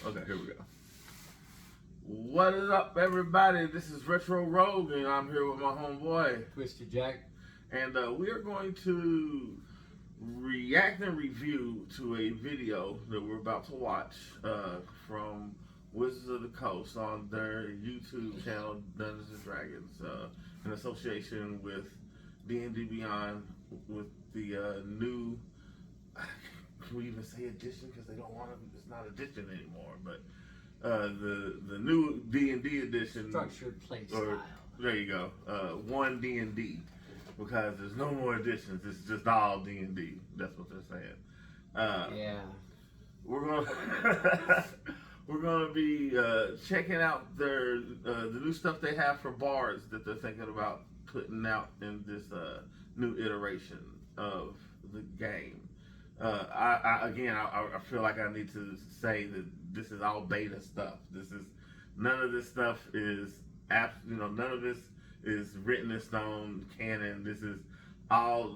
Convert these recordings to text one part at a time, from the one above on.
Okay, here we go. What is up, everybody? This is Retro Rogue, and I'm here with my homeboy Twister Jack, and we are going to react and review to a video that we're about to watch from Wizards of the Coast on their YouTube channel, Dungeons and Dragons, in association with D&D Beyond, with the new. Can we even say edition? Because they don't want to. It's not edition anymore, but the new D&D edition, structured play style. There you go. 1DND, because there's no more editions. It's just all D&D. That's what they're saying. Yeah. We're gonna be checking out their the new stuff they have for bards that they're thinking about putting out in this new iteration of the game. I feel like I need to say that this is all beta stuff. None of this stuff is none of this is written in stone canon. This is all.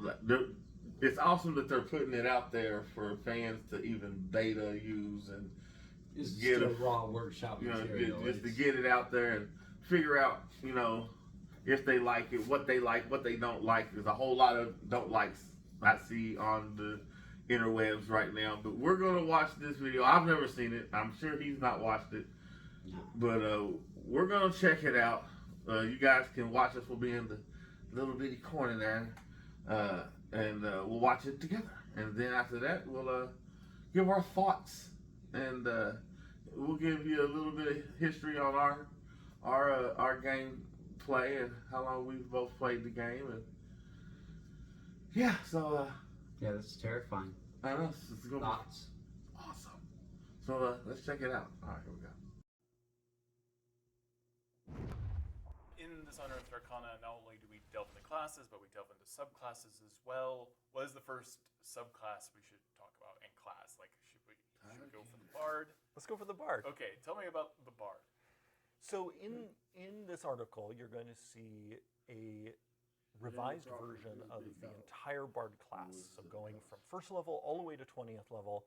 It's awesome that they're putting it out there for fans to even beta use and get a raw workshop material. Just to get it out there and figure out, if they like it, what they don't like. There's a whole lot of don't likes I see on the interwebs right now, but we're gonna watch this video. I've never seen it. I'm sure he's not watched it, but we're gonna check it out. You guys can watch us. We'll be in the little bitty corner there, and we'll watch it together. And then after that, we'll give our thoughts, and we'll give you a little bit of history on our game play and how long we've both played the game. And yeah, so. Yeah, that's terrifying. I know, it's gonna Thoughts? be awesome. So let's check it out. All right, here we go. In this Unearthed Arcana, not only do we delve into classes, but we delve into subclasses as well. What is the first subclass we should talk about in class? Like, should we go for the Bard? Let's go for the Bard. Okay, tell me about the Bard. So in this article, you're going to see a revised version of the entire Bard class. So going from first level all the way to 20th level,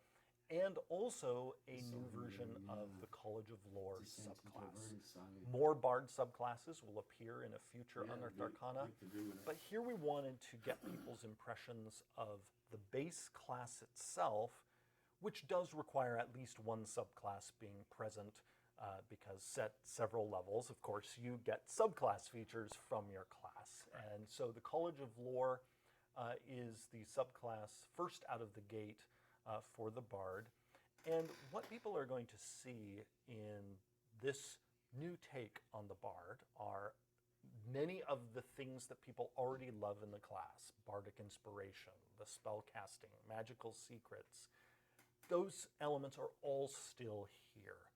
and also a new version of the College of Lore subclass. More Bard subclasses will appear in a future Unearthed Arcana, but here we wanted to get people's impressions of the base class itself, which does require at least one subclass being present, because set several levels, of course, you get subclass features from your class. Right. And so the College of Lore is the subclass first out of the gate for the Bard. And what people are going to see in this new take on the Bard are many of the things that people already love in the class. Bardic Inspiration, the spell casting, magical secrets. Those elements are all still here.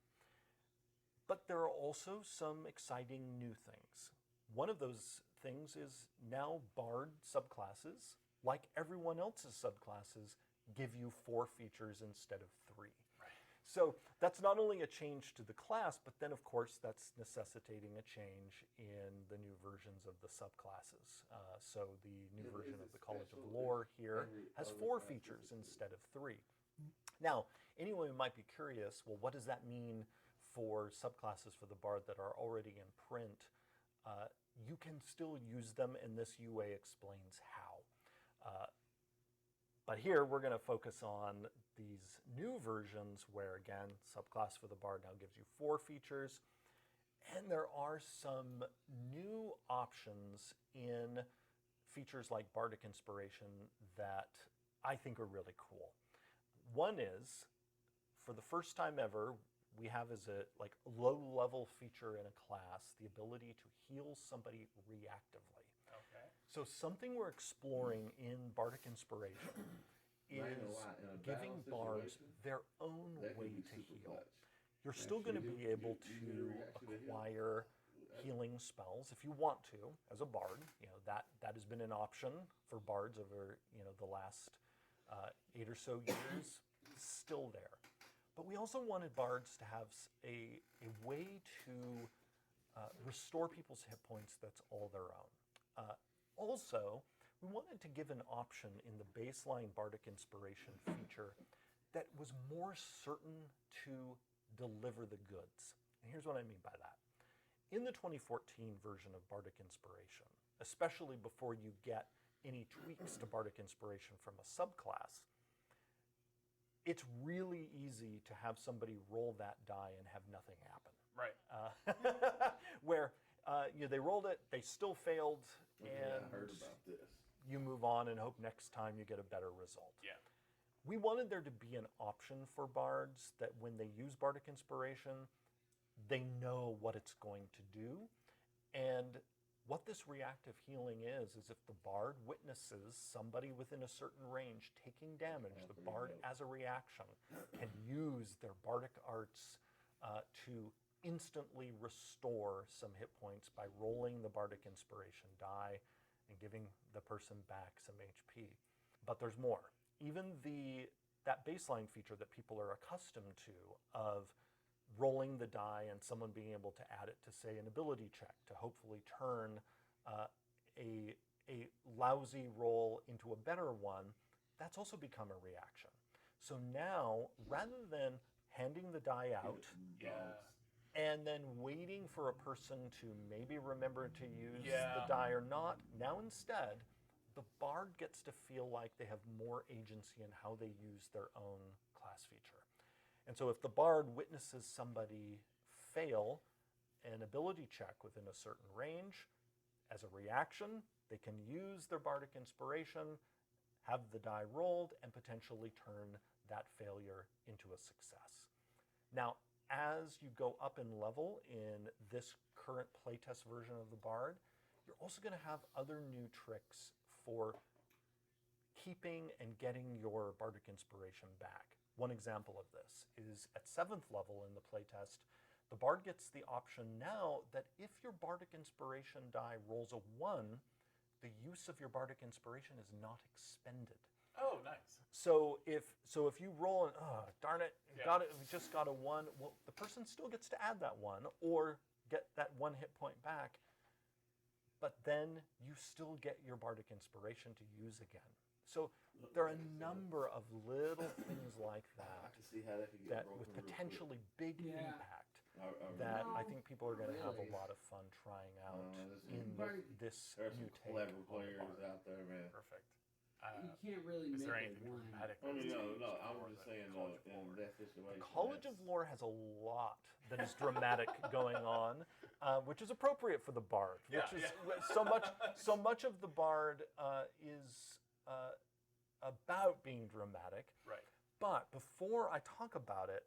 But there are also some exciting new things. One of those things is now Bard subclasses, like everyone else's subclasses, give you 4 features instead of 3. Right. So that's not only a change to the class, but then of course that's necessitating a change in the new versions of the subclasses. So the new version of the College of Lore here has 4 features instead of 3. Now, anyone might be curious, well, what does that mean for subclasses for the Bard that are already in print? You can still use them, and this UA explains how. But here we're going to focus on these new versions where, again, subclass for the Bard now gives you 4 features. And there are some new options in features like Bardic Inspiration that I think are really cool. One is, for the first time ever, we have as a low-level feature in a class the ability to heal somebody reactively. Okay. So something we're exploring in Bardic Inspiration is giving bards their own way to heal. You're still going to be able to acquire healing spells if you want to as a bard. That has been an option for bards over the last 8 or so years. It's still there. But we also wanted bards to have a way to restore people's hit points that's all their own. Also, we wanted to give an option in the baseline Bardic Inspiration feature that was more certain to deliver the goods. And here's what I mean by that. In the 2014 version of Bardic Inspiration, especially before you get any tweaks to Bardic Inspiration from a subclass, it's really easy to have somebody roll that die and have nothing happen. Right. Where they rolled it, they still failed, Yeah, and I heard about this. you move on and hope next time you get a better result. Yeah. We wanted there to be an option for bards that when they use Bardic Inspiration, they know what it's going to do. And what this reactive healing is if the bard witnesses somebody within a certain range taking damage, the bard, as a reaction, can use their bardic arts to instantly restore some hit points by rolling the Bardic Inspiration die and giving the person back some HP. But there's more. Even that baseline feature that people are accustomed to of rolling the die and someone being able to add it to, say, an ability check to hopefully turn a lousy roll into a better one, that's also become a reaction. So now, rather than handing the die out and then waiting for a person to maybe remember to use the die or not, now instead, the bard gets to feel like they have more agency in how they use their own class feature. And so if the bard witnesses somebody fail an ability check within a certain range, as a reaction, they can use their Bardic Inspiration, have the die rolled, and potentially turn that failure into a success. Now, as you go up in level in this current playtest version of the Bard, you're also going to have other new tricks for keeping and getting your Bardic Inspiration back. One example of this is at 7th level in the playtest, the Bard gets the option now that if your Bardic Inspiration die rolls a 1, the use of your Bardic Inspiration is not expended. Oh, nice. So if you roll and, oh, darn it, we just got a 1, well, the person still gets to add that 1 or get that 1 hit point back, but then you still get your Bardic Inspiration to use again. So there are a number of little things like that that with potentially big impact that I think people are going to have a lot of fun trying out in this new take. Clever players out there, man. Perfect. You can't really Is make there a anything one. dramatic? I mean, that's no, changed I for was just the saying, College of in Lore? that situation. College of Lore has a lot that is dramatic going on, which is appropriate for the Bard. So much of the Bard is about being dramatic. Right. But before I talk about it,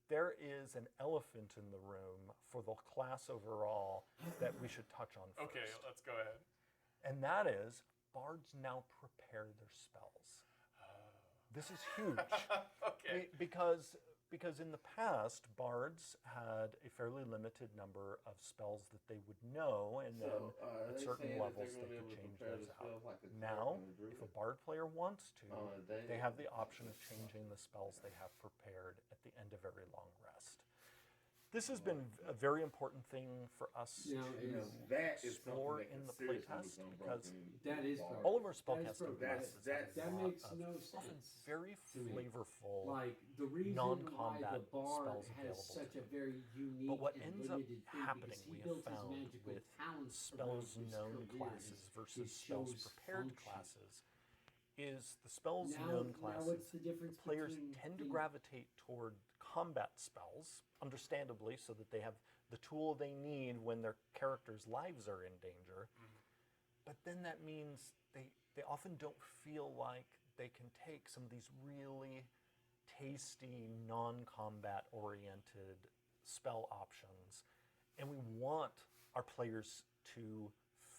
there is an elephant in the room for the class overall that we should touch on first. Okay, let's go ahead. And that is, Bards now prepare their spells. This is huge. Okay. Because in the past, bards had a fairly limited number of spells that they would know, and then at certain levels they could change those out. Now, if a bard player wants to, they have the option of changing the spells they have prepared at the end of every long rest. This has been a very important thing for us to explore in the playtest, because That is all of our spellcasting broken. classes have That a lot makes of no often sense very to me. flavorful Like the reason non-combat why the bard spells has available such to a them. very unique But what and ends up limited thing, happening, because he we have built his found magical with talents spells around his known career classes is versus it spells shows prepared function. classes, is the spells Now known what's classes, the difference players between tend to in- gravitate toward combat spells, understandably, so that they have the tool they need when their characters' lives are in danger. But then that means they often don't feel like they can take some of these really tasty, non-combat oriented spell options. And we want our players to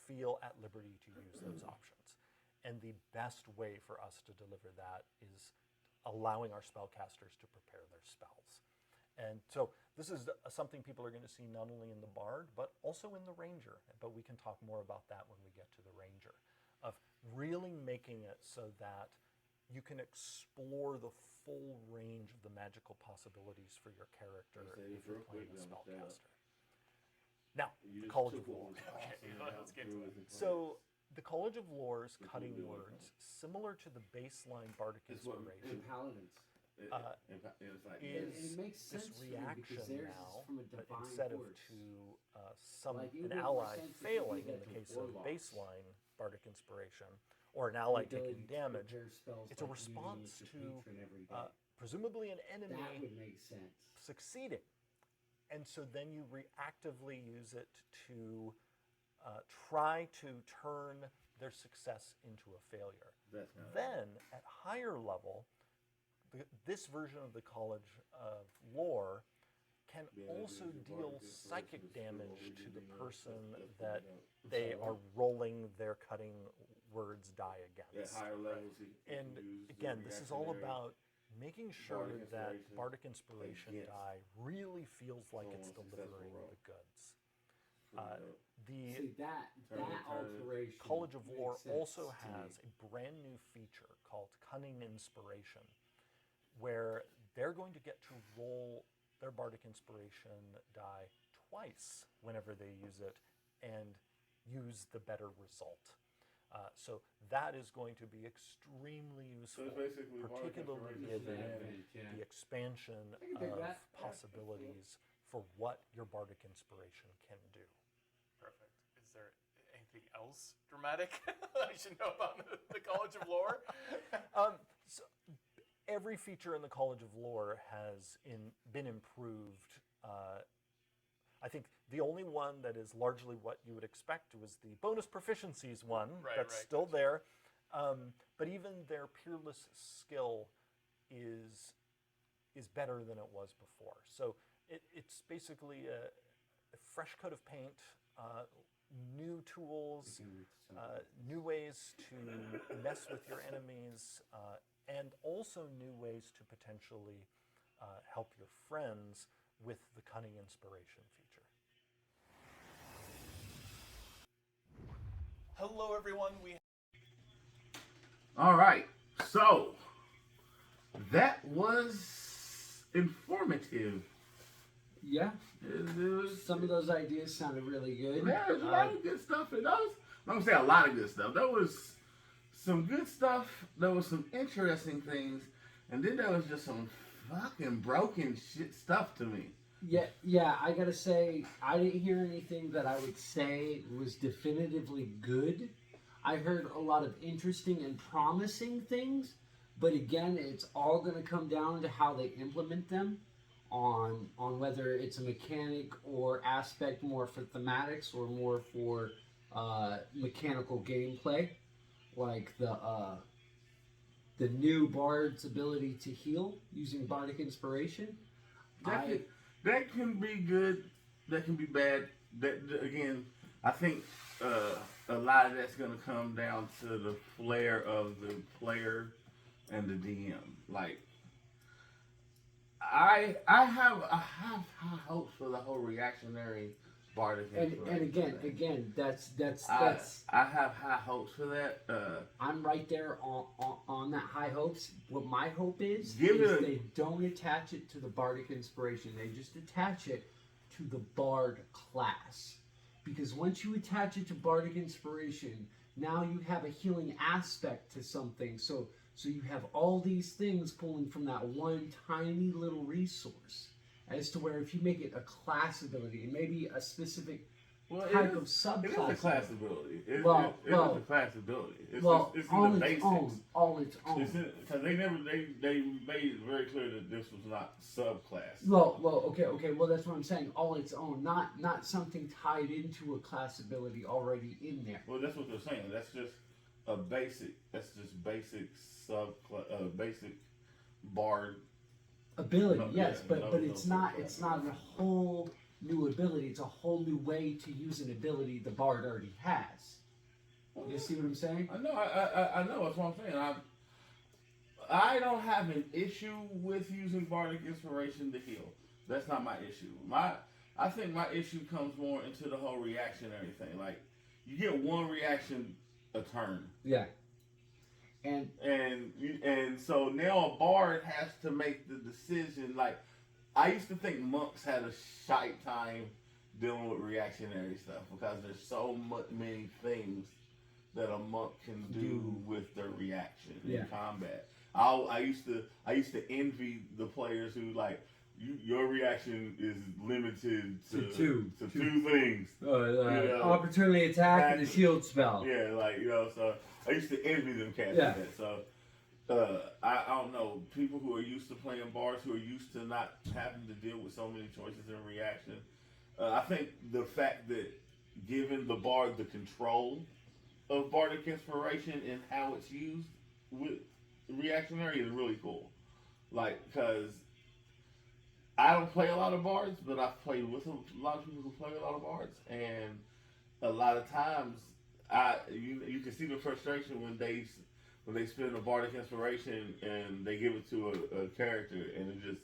feel at liberty to use those options. And the best way for us to deliver that is allowing our spellcasters to prepare their spells. And so this is something people are going to see not only in the Bard, but also in the Ranger. But we can talk more about that when we get to the Ranger, of really making it so that you can explore the full range of the magical possibilities for your character if you're playing a spellcaster. Now, the College of Lore. Okay, let's get to it. So the College of Lore's cutting words, similar to the baseline Bardic Inspiration, And paladins. It's like, And is it makes this sense for me reaction because theirs now, is from a but divine instead of force. to Like, it an would make ally sense if you failing did in that the to case of warlocks. baseline bardic inspiration, or an ally The ability taking to damage, prepare spells it's a by response communing with to your patron every day. presumably an That enemy would make sense. succeeding. And so then you reactively use it to try to turn their success into a failure. that's kind of Then, at higher level, this version of the College of Lore can also deal psychic damage to the person that they are rolling their cutting words die at against. higher levels. And again, this is all about making sure Bardic that Inspiration Bardic Inspiration against die really feels like it's someone's delivering successful roll. the goods. See, The that Turn- alteration. College of makes Lore sense also to me. has a brand new feature called Cunning Inspiration, where they're going to get to roll their Bardic Inspiration die twice whenever they use it and use the better result. So that is going to be extremely So useful, it's basically Bardic particularly Inspiration. given Yeah. the expansion I can dig of that. possibilities for what your Bardic Inspiration can do. Perfect. Is there anything else dramatic I should know about the College of Lore? So every feature in the College of Lore has been improved. I think the only one that is largely what you would expect was the bonus proficiencies one. Right, That's right, still gotcha. there. But even their peerless skill is better than it was before. So it's basically a fresh coat of paint, new tools, new ways to mess with your enemies, and also new ways to potentially help your friends with the Cunning Inspiration feature. Hello, everyone. All right, so that was informative. Yeah, It was, some of those ideas sounded really good. yeah, there's a lot of good stuff in those. I'm gonna say a lot of good stuff. There was some good stuff. There was some interesting things, and then there was just some fucking broken shit stuff to me. Yeah, I gotta say, I didn't hear anything that I would say was definitively good. I heard a lot of interesting and promising things, but again, it's all gonna come down to how they implement them, on whether it's a mechanic or aspect more for thematics or more for mechanical gameplay, like the new bard's ability to heal using bardic inspiration. That can be good. That can be bad. That again, I think a lot of that's going to come down to the flair of the player and the DM. Like, I have high hopes for the whole reactionary bardic inspiration. And again, that's I have high hopes for that. I'm right there on that high hopes. What my hope is they don't attach it to the bardic inspiration. They just attach it to the bard class. Because once you attach it to bardic inspiration, now you have a healing aspect to something. So you have all these things pulling from that one tiny little resource. As to where if you make it a class ability, and maybe a specific type of subclass. It is a class ability. It is a class ability. It's on in the its basics. On its own. Because they made it very clear that this was not subclass. Okay. Well, that's what I'm saying. All its own, not something tied into a class ability already in there. Well, that's what they're saying. That's just a basic. That's just basic basic bard ability. No, yes, yeah, but it's not a whole new ability. It's a whole new way to use an ability the bard already has. You see what I'm saying? I know. I know. That's what I'm saying. I don't have an issue with using bardic inspiration to heal. That's not my issue. I think my issue comes more into the whole reactionary thing. Like, you get one reaction a turn. Yeah. And so now a bard has to make the decision. Like, I used to think monks had a shite time dealing with reactionary stuff because there's so many things that a monk can do with their reaction in combat. I used to envy the players who like your reaction is limited to two things. Opportunity attack and a shield spell. Yeah, like so I used to envy them casting that. So I don't know, people who are used to playing bards, who are used to not having to deal with so many choices in reaction. I think the fact that giving the bard the control of bardic inspiration and how it's used with reactionary is really cool. Like, because I don't play a lot of bards, but I've played with a lot of people who play a lot of bards, and a lot of times you can see the frustration when they spend a bardic inspiration and they give it to a character and it just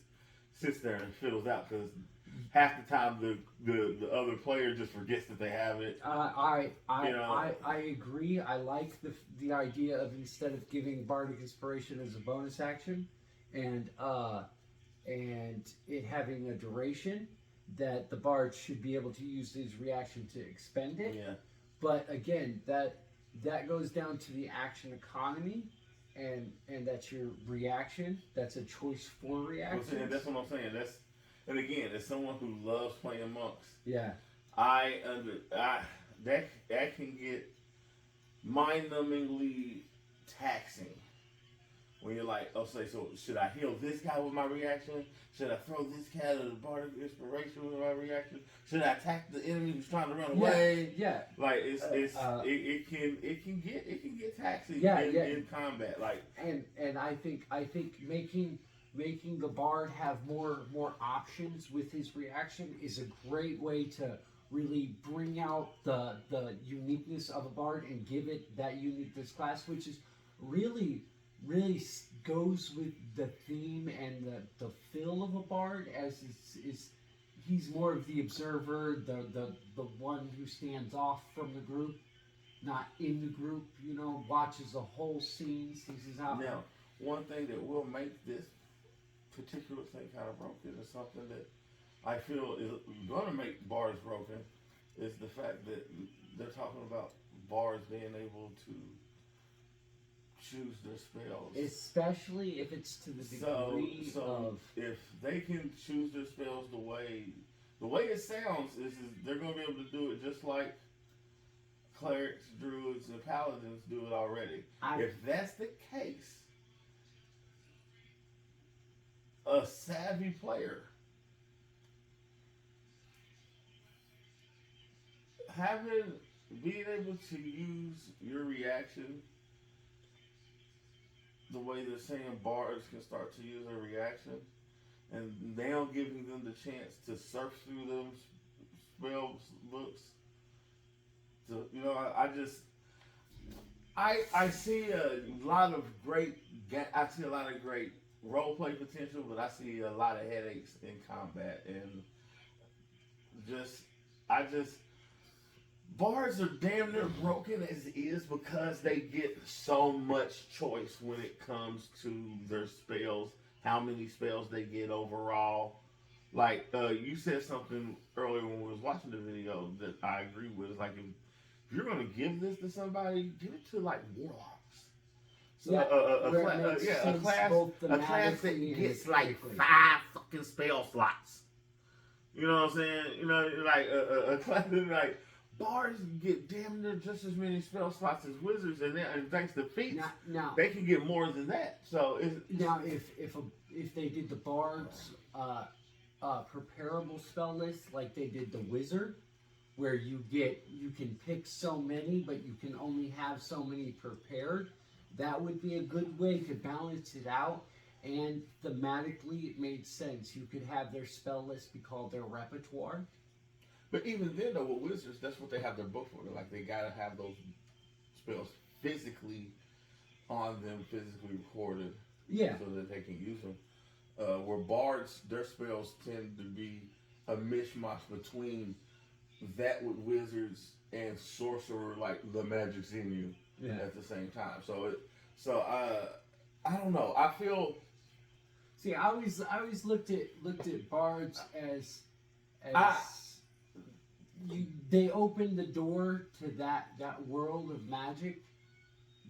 sits there and fiddles out because half the time the other player just forgets that they have it. I agree. I like the idea of, instead of giving bardic inspiration as a bonus action, and it having a duration, that the bard should be able to use his reaction to expend it. Yeah. But again, that goes down to the action economy, and that's your reaction. That's a choice for reaction. Well, that's what I'm saying. And again, as someone who loves playing monks, yeah, that can get mind-numbingly taxing. When you're like, so should I heal this guy with my reaction? Should I throw this cat a bardic inspiration with my reaction? Should I attack the enemy who's trying to run away? Yeah. Like it can get taxing in combat. Like, and I think making the bard have more options with his reaction is a great way to really bring out the uniqueness of a bard and give it that uniqueness class, which is really goes with the theme and the feel of a bard, as is he's more of the observer, the one who stands off from the group, not in the group, watches the whole scene, sees how. Now, one thing that will make this particular thing kind of broken is something that I feel is going to make bards broken, is the fact that they're talking about bards being able to choose their spells, especially if it's to the degree of. If they can choose their spells the way it sounds is they're going to be able to do it just like clerics, druids, and paladins do it already. If that's the case, a savvy player being able to use your reaction the way they're saying bards can start to use their reaction, and now giving them the chance to surf through them spell books. So, I see a lot of great role play potential, but I see a lot of headaches in combat, and bards are damn near broken as it is because they get so much choice when it comes to their spells, how many spells they get overall. Like, you said something earlier when we was watching the video that I agree with. It's like, if you're going to give this to somebody, give it to, like, warlocks. So a class that gets, like, 5 fucking spell slots. You know what I'm saying? Like, a class that, like, bards get damn near just as many spell slots as wizards, and thanks to feats, they can get more than that. So if they did the bards preparable spell list like they did the wizard, where you can pick so many, but you can only have so many prepared, that would be a good way to balance it out. And thematically, it made sense. You could have their spell list be called their repertoire. But even then, though, with wizards, that's what they have their book for. Like, they gotta have those spells physically on them, physically recorded, so that they can use them. Where bards, their spells tend to be a mishmash between that with wizards and sorcerer, like the magic's in you at the same time. So I don't know. I feel. See, I always looked at bards as they opened the door to that world of magic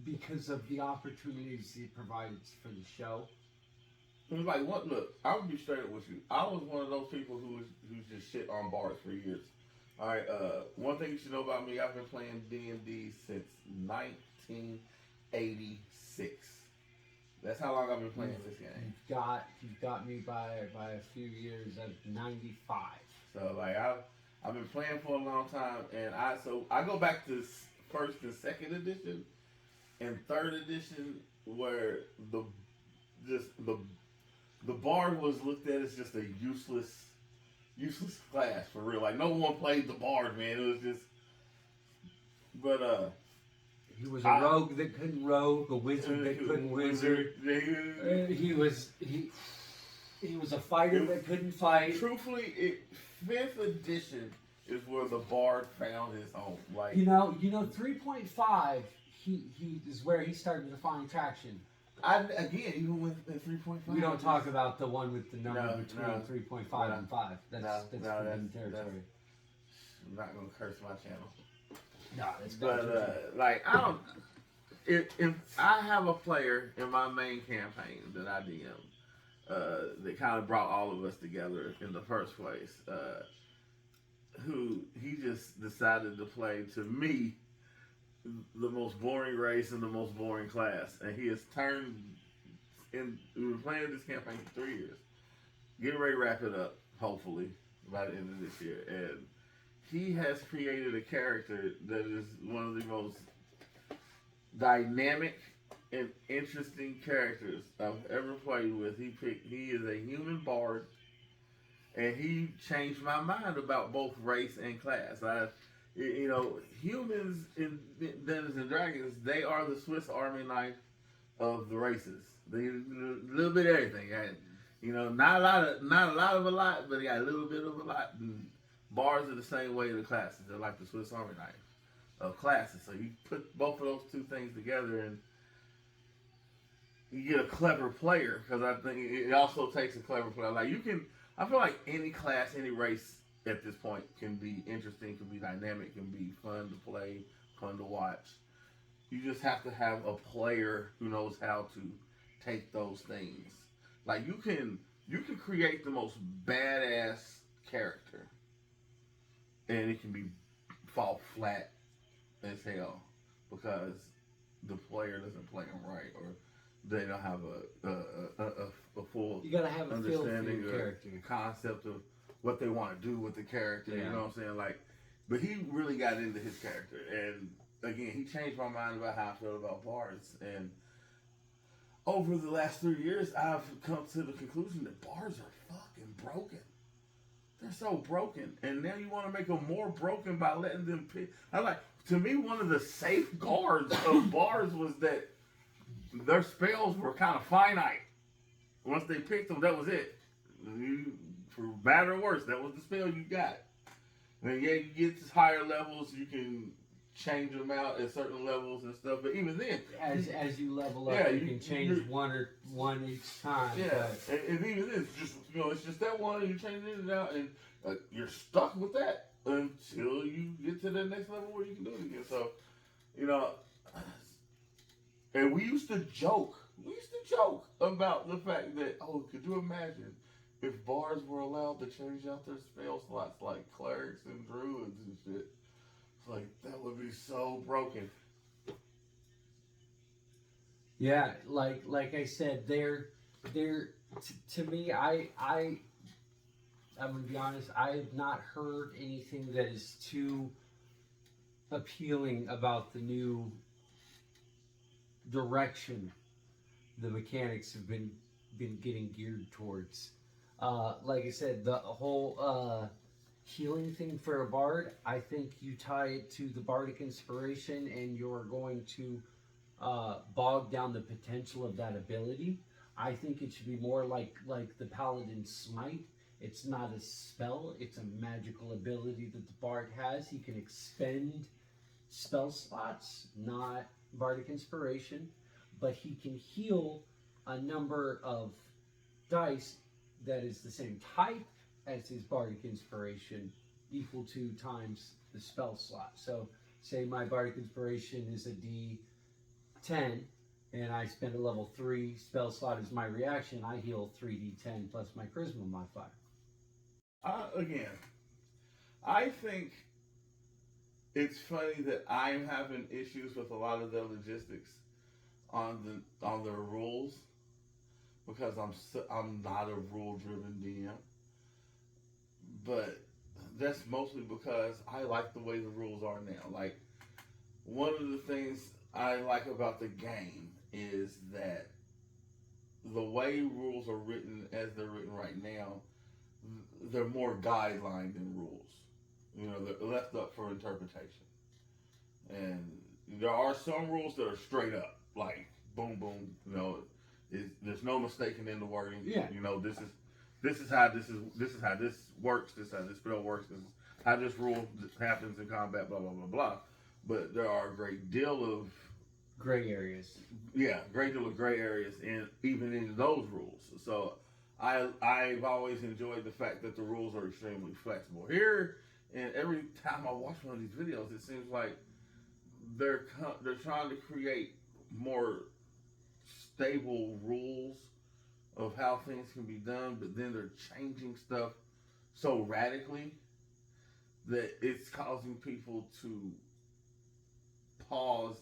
because of the opportunities it provides for the show. It was like, what? Look, I would be straight up with you. I was one of those people who just shit on bards for years. All right. One thing you should know about me, I've been playing D&D since 1986. That's how long I've been playing this game. You've got me by a few years at 95. So like I've been playing for a long time, and I go back to first and second edition and third edition where the bard was looked at as just a useless class for real. Like no one played the bard, man. It was just, but he was a rogue that couldn't rogue, a wizard that couldn't wizard. He was a fighter that couldn't fight. Truthfully, 5th edition is where the bard found his home. Like 3.5, he is where he started to find traction. Even with the 3.5. We don't talk about the one with the number between 3.5 and 5. That's forbidden territory. I'm not gonna curse my channel. No, it's but like I don't. If I have a player in my main campaign that I DM, that kind of brought all of us together in the first place, who he just decided to play, to me, the most boring race and the most boring class, and he has turned. We were playing this campaign for 3 years, getting ready to wrap it up, hopefully by the end of this year, and he has created a character that is one of the most dynamic and interesting characters I've ever played with. He is a human bard, and he changed my mind about both race and class. Humans in Dungeons and Dragons, they are the Swiss Army knife of the races. They a little bit of everything. Not a lot of a lot, but they got a little bit of a lot. And bards are the same way the classes. They're like the Swiss Army knife of classes. So you put both of those two things together, and you get a clever player. Because I think it also takes a clever player. I feel like any class, any race at this point can be interesting, can be dynamic, can be fun to play, fun to watch. You just have to have a player who knows how to take those things. Like you can create the most badass character, and it can fall flat as hell because the player doesn't play them right, or they don't have a full you gotta have a understanding feel for your character, concept of what they want to do with the character. Yeah. You know what I'm saying? But he really got into his character, and again, he changed my mind about how I feel about bards. And over the last 3 years, I've come to the conclusion that bards are fucking broken. They're so broken, and now you want to make them more broken by letting them pick. To me, one of the safeguards of bards was that their spells were kind of finite. Once they picked them, that was it. For better or worse, that was the spell you got. And yeah, you get to higher levels, you can change them out at certain levels and stuff. But even then, as you level up, you can change one each time. Yeah, and even then, it's just that one, and you change it out, and you're stuck with that until you get to the next level where you can do it again. So, and we used to joke about the fact that, could you imagine if bards were allowed to change out their spell slots like clerics and druids and shit? Like, that would be so broken. Yeah, like I said, they're to me, I'm gonna be honest, I have not heard anything that is too appealing about the new direction the mechanics have been getting geared towards. Like I said, the whole healing thing for a bard, I think you tie it to the bardic inspiration, and you're going to bog down the potential of that ability. I think it should be more like the paladin smite. It's not a spell, it's a magical ability that the bard has. He can expend spell slots, not bardic inspiration, but he can heal a number of dice that is the same type as his bardic inspiration, equal to times the spell slot. So say my bardic inspiration is a 10 and I spend a level 3 spell slot as my reaction, I heal 3d10 plus my charisma modifier. Again, I think it's funny that I'm having issues with a lot of the logistics on the rules because I'm not a rule driven DM, but that's mostly because I like the way the rules are now. Like, one of the things I like about the game is that the way rules are written as they're written right now, they're more guideline than rules. You know, they're left up for interpretation. And there are some rules that are straight up, like boom, boom. You know, there's no mistaking in the wording. Yeah. You know, this is how this works. This is how this spell works. This is how this rule happens in combat. Blah blah blah blah. But there are a great deal of Gray areas. Yeah, great deal of gray areas, and even in those rules. So I've always enjoyed the fact that the rules are extremely flexible. Here, and every time I watch one of these videos, it seems like they're trying to create more stable rules of how things can be done, but then they're changing stuff so radically that it's causing people to pause.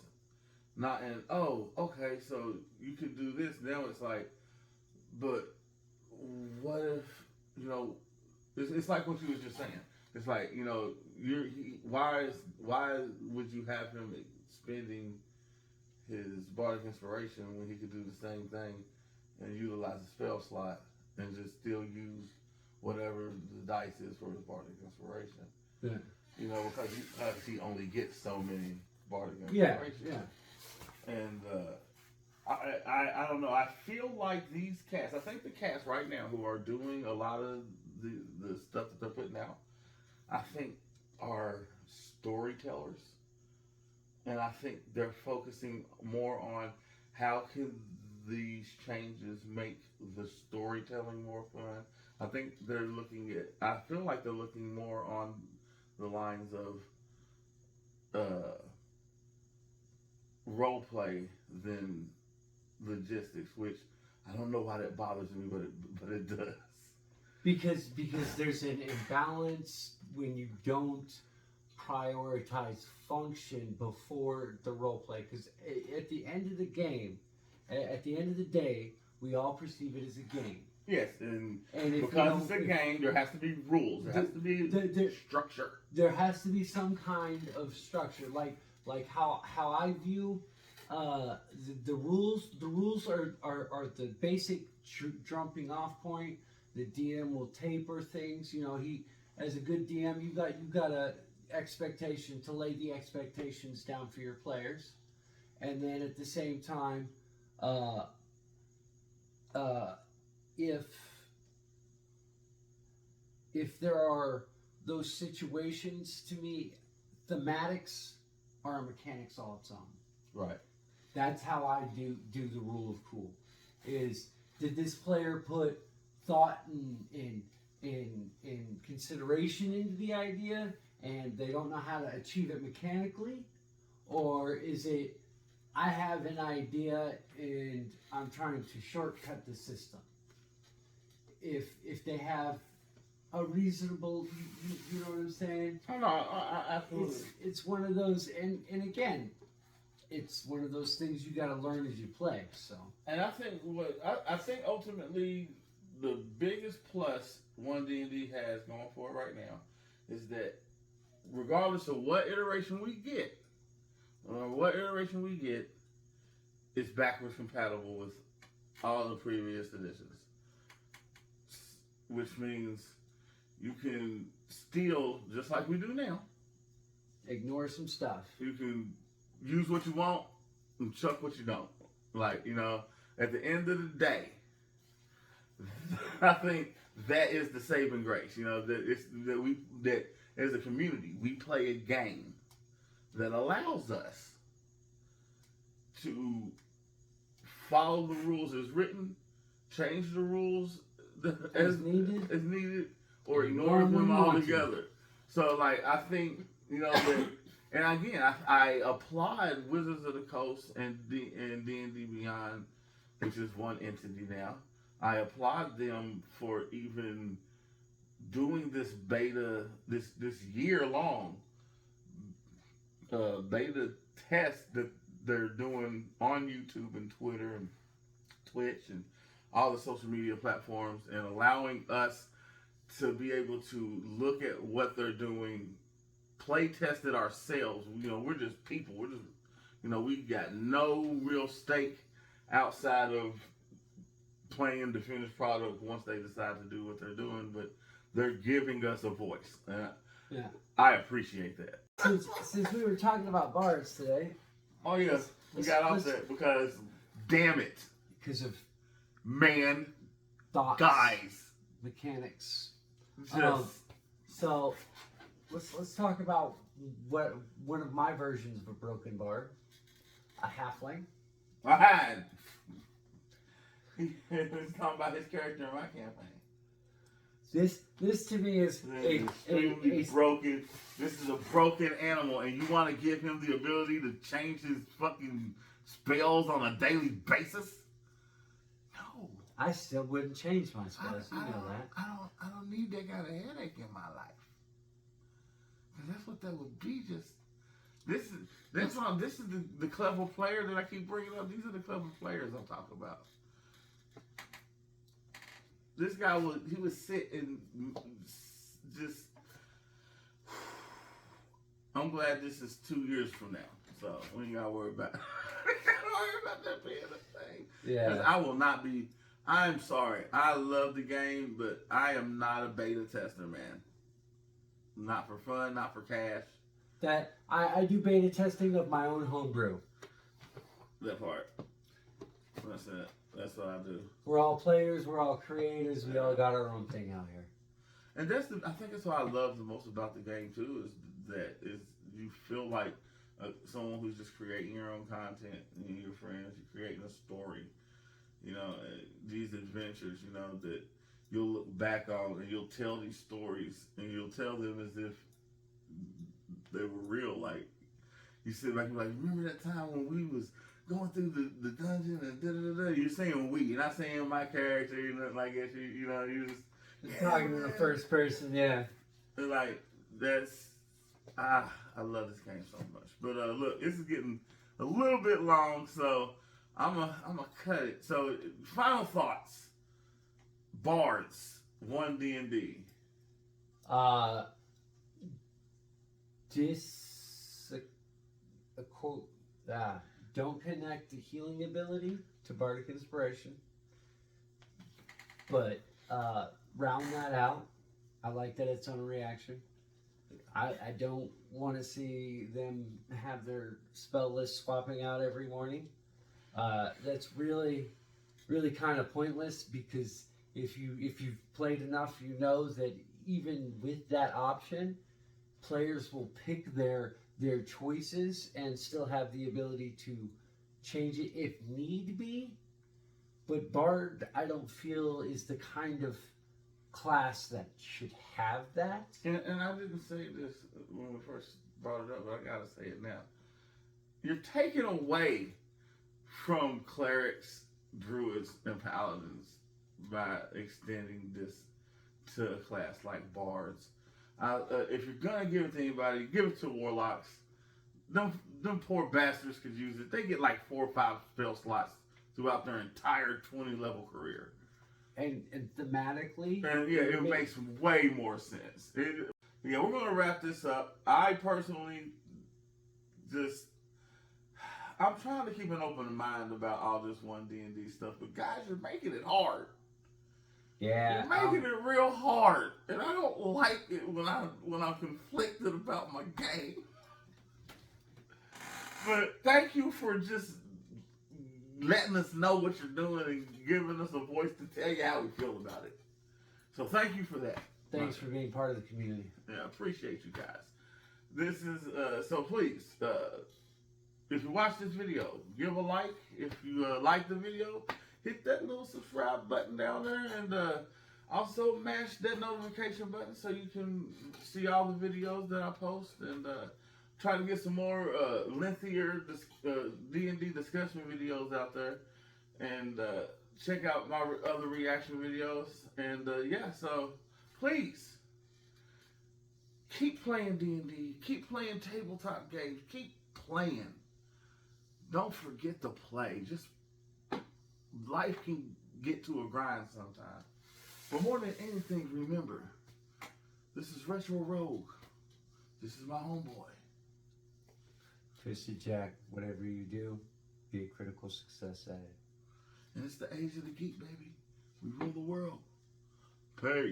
Not in, oh, okay, so you could do this. Now it's like, but what if, you know, it's like what you was just saying. It's like, you know, why would you have him spending his bardic inspiration when he could do the same thing and utilize a spell slot and just still use whatever the dice is for his bardic inspiration? Yeah. You know, because he only gets so many bardic Yeah, inspiration. yeah. And I don't know. I feel like these cats, I think the cats right now who are doing a lot of the stuff that they're putting out, I think are storytellers. And I think they're focusing more on how can these changes make the storytelling more fun. I think they're looking at, I feel like they're looking more on the lines of role play than logistics, which I don't know why that bothers me, but it does. Because there's an imbalance when you don't prioritize function before the role play. Because at the end of the game, at the end of the day, we all perceive it as a game. Yes, and because it's a game, there has to be rules. There has to be structure. There has to be some kind of structure, like how I view the rules. The rules are the basic jumping off point. The DM will taper things. You know, he, as a good DM, you've got a expectation to lay the expectations down for your players, and then at the same time, if there are those situations, to me, thematics are a mechanics all its own. Right. That's how I do the rule of cool. Is, did this player put thought and consideration into the idea, and they don't know how to achieve it mechanically, or is it, I have an idea and I'm trying to shortcut the system? If they have a reasonable, you know what I'm saying? Oh, no, I absolutely. It's one of those, and again, it's one of those things you got to learn as you play. So, and I think ultimately the biggest plus 1D&D has going for it right now is that regardless of what iteration we get, it's backwards compatible with all the previous editions, which means you can steal just like we do now. ignore some stuff. You can use what you want and chuck what you don't. Like, you know, at the end of the day, I think that is the saving grace. You know, that as a community we play a game that allows us to follow the rules as written, change the rules as needed, or ignore them altogether. So, like, I think, you know, that And again, I applaud Wizards of the Coast and D&D Beyond, which is one entity now. I applaud them for even doing this beta, this year long beta test that they're doing on YouTube and Twitter and Twitch and all the social media platforms, and allowing us to be able to look at what they're doing, play test it ourselves. You know, we're just people. We're just, you know, we got no real stake outside of playing the finished product once they decide to do what they're doing, but they're giving us a voice. Yeah. I appreciate that. Since we were talking about bards today. Oh yeah, we got off that because, damn it. Because of man, thoughts, guys, mechanics. just So let's talk about what one of my versions of a broken bard, a halfling. I had. He was talking about his character in my campaign. This to me is extremely broken. This is a broken animal, and you want to give him the ability to change his fucking spells on a daily basis? No. I still wouldn't change my spells. You know that. I don't need that kind of headache in my life. Cause that's what that would be. Just this is the clever player that I keep bringing up. These are the clever players I'm talking about. This guy would sit and just. I'm glad this is 2 years from now, so we ain't gotta worry about. That being a thing. Yeah. Because I will not be. I'm sorry. I love the game, but I am not a beta tester, man. Not for fun, not for cash. That I do beta testing of my own homebrew. That part. That's it. That's what I do. We're all players. We're all creators. We all got our own thing out here. And I think that's what I love the most about the game too, is that you feel like someone who's just creating your own content, and your friends, you're creating a story. You know, these adventures, you know, that you'll look back on and you'll tell these stories, and you'll tell them as if they were real. Like, you sit back and be like, remember that time when we was going through the dungeon and da-da-da-da? You're saying we. You're not saying my character, you're not like that. You know, you're just... Talking in the first person, yeah. Like, that's... I love this game so much. But look, this is getting a little bit long, so I'm gonna cut it. So, final thoughts. Bards, 1DND. A quote. Don't connect the healing ability to bardic inspiration, but round that out. I like that it's on a reaction. I don't want to see them have their spell list swapping out every morning. That's really kind of pointless, because if you've played enough, you know that even with that option, players will pick their choices and still have the ability to change it if need be. But Bard, I don't feel, is the kind of class that should have that. And I didn't say this when we first brought it up, but I gotta say it now. You're taking away from clerics, druids, and paladins by extending this to a class like bards. If you're gonna give it to anybody, give it to warlocks. Them poor bastards could use it. They get like 4 or 5 spell slots throughout their entire 20-level career. And thematically, and yeah, it makes way more sense. We're gonna wrap this up. I personally I'm trying to keep an open mind about all this 1D&D stuff, but guys, you're making it hard. Yeah, you're making it real hard, and I don't like it when I'm conflicted about my game. But thank you for just letting us know what you're doing and giving us a voice to tell you how we feel about it. So thank you for that. Thanks for being part of the community. Yeah, I appreciate you guys. This is, so please, if you watch this video, give a like. If you like the video, hit that little subscribe button down there, and also mash that notification button so you can see all the videos that I post, and try to get some more lengthier D&D discussion videos out there, and check out my other reaction videos. And yeah, so please keep playing D&D, keep playing tabletop games, keep playing. Don't forget to play. Just life can get to a grind sometimes. But more than anything, remember, this is Retro Rogue. This is my homeboy. Twisted Jack, whatever you do, be a critical success at it. And it's the age of the geek, baby. We rule the world. Peace.